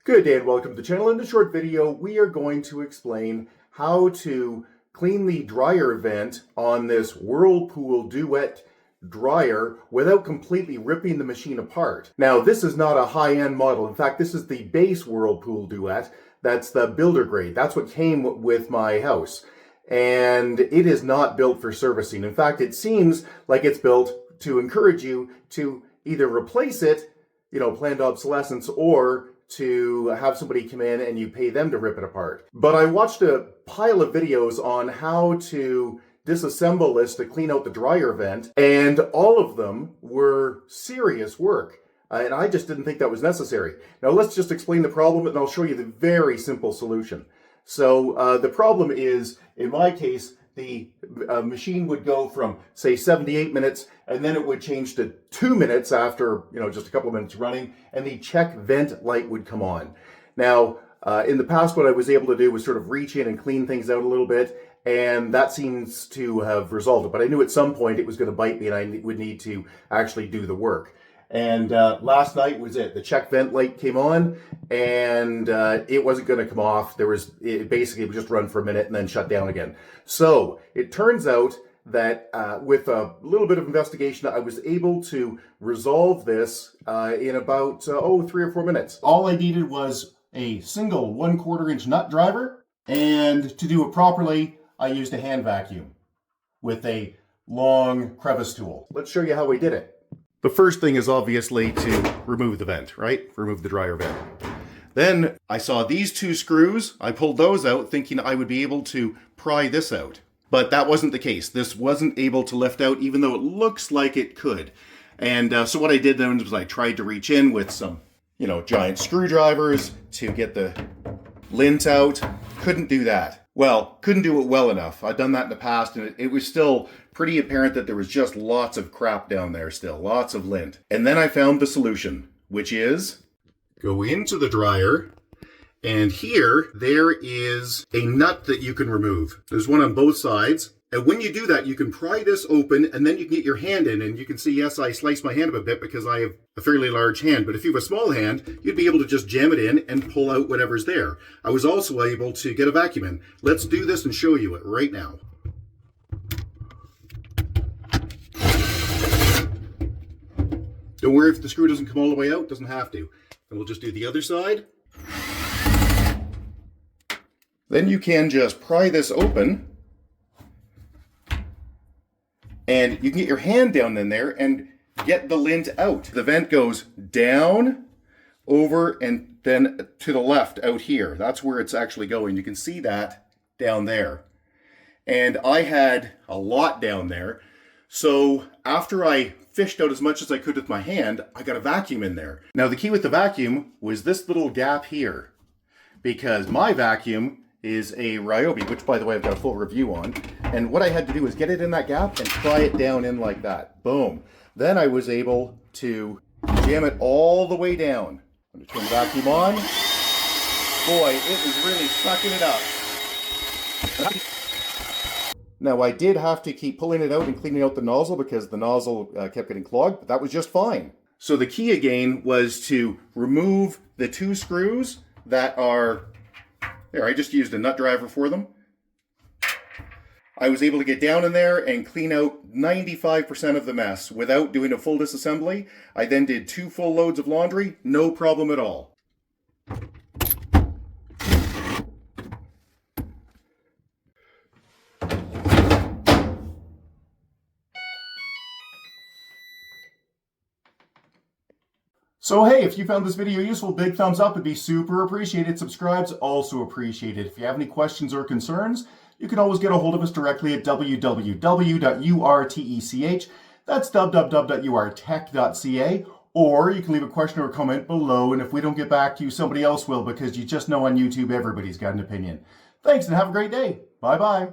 Good day and welcome to the channel. In this short video, we are going to explain how to clean the dryer vent on this Whirlpool Duet dryer without completely ripping the machine apart. Now, this is not a high-end model. In fact, this is the base Whirlpool Duet. That's the builder grade. That's what came with my house. And it is not built for servicing. In fact, it seems like it's built to encourage you to either replace it, planned obsolescence, or to have somebody come in and you pay them to rip it apart. But I watched a pile of videos on how to disassemble this to clean out the dryer vent, and all of them were serious work. And I just didn't think that was necessary. Now let's just explain the problem and I'll show you the very simple solution. So the problem is, in my case, the machine would go from, say, 78 minutes, and then it would change to 2 minutes after, just a couple of minutes running, and the check vent light would come on. Now, in the past, what I was able to do was sort of reach in and clean things out a little bit, and that seems to have resolved it. But I knew at some point it was going to bite me, and I would need to actually do the work. And last night was it. The check vent light came on, and it wasn't going to come off. It basically would just run for a minute and then shut down again. So it turns out that with a little bit of investigation, I was able to resolve this in about 3 or 4 minutes. All I needed was a single 1/4 inch nut driver, and to do it properly, I used a hand vacuum with a long crevice tool. Let's show you how we did it. The first thing is obviously to remove the vent, right? Remove the dryer vent. Then I saw these 2 screws. I pulled those out thinking I would be able to pry this out. But that wasn't the case. This wasn't able to lift out, even though it looks like it could. And so what I did then was I tried to reach in with some, giant screwdrivers to get the lint out. Couldn't do that. Well, couldn't do it well enough. I've done that in the past, and it was still pretty apparent that there was just lots of crap down there still, lots of lint. And then I found the solution, which is go into the dryer, and here there is a nut that you can remove. There's one on both sides. And when you do that, you can pry this open, and then you can get your hand in, and you can see, yes, I sliced my hand up a bit because I have a fairly large hand, but if you have a small hand, you'd be able to just jam it in and pull out whatever's there. I was also able to get a vacuum in. Let's do this and show you it right now. Don't worry if the screw doesn't come all the way out, it doesn't have to. And we'll just do the other side. Then you can just pry this open, and you can get your hand down in there and get the lint out. The vent goes down, over, and then to the left out here. That's where it's actually going. You can see that down there. And I had a lot down there. So after I fished out as much as I could with my hand, I got a vacuum in there. Now the key with the vacuum was this little gap here, because my vacuum is a Ryobi, which by the way I've got a full review on. And what I had to do was get it in that gap and pry it down in like that. Boom. Then I was able to jam it all the way down. I'm going to turn the vacuum on. Boy, it was really sucking it up. Now I did have to keep pulling it out and cleaning out the nozzle because the nozzle kept getting clogged, but that was just fine. So the key again was to remove the 2 screws that are there. I just used a nut driver for them. I was able to get down in there and clean out 95% of the mess without doing a full disassembly. I then did 2 full loads of laundry, no problem at all. So hey, if you found this video useful, big thumbs up, it'd be super appreciated. Subscribe's also appreciated. If you have any questions or concerns, you can always get a hold of us directly at www.urtech, that's www.urtech.ca, or you can leave a question or a comment below, and if we don't get back to you, somebody else will, because you just know on YouTube everybody's got an opinion. Thanks and have a great day. Bye-bye.